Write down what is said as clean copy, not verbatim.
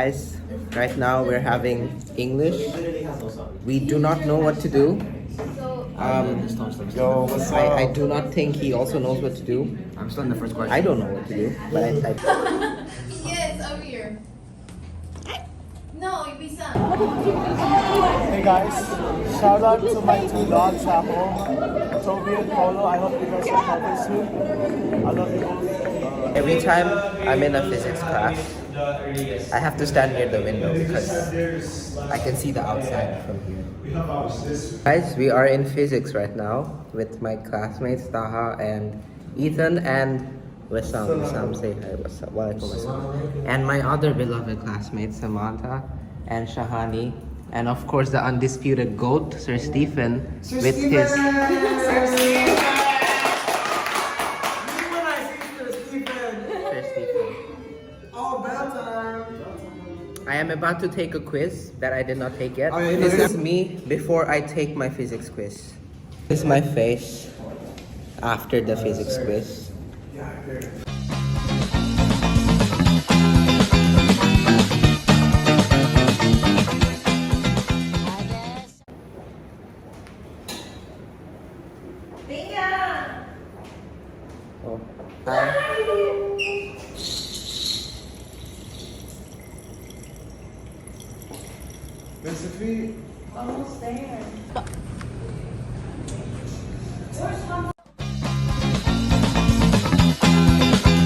guys, right now we're having English. We do not know what to do. Yo, what's up? I do not think he also knows what to do. I'm still in the first question. I don't know what to do, but I Yes, over here. No, you son. Hey guys, shout out to my two dogs at home, Toby and Polo. I hope you guys recover soon. I love you both. every time I'm in a physics class, I have to stand near the window because I can see the outside from here. Guys, we are in physics right now with my classmates Taha and Ethan and Wissam. Wissam, say hi. What's up? Walaikum assalam. And my other beloved classmates Samantha and Shahani, and of course the undisputed GOAT, Sir Stephen, with his. I am about to take a quiz that I did not take yet. This is me before I take my physics quiz. This is my face after the physics quiz. Oh, hi. Basically, Almost there.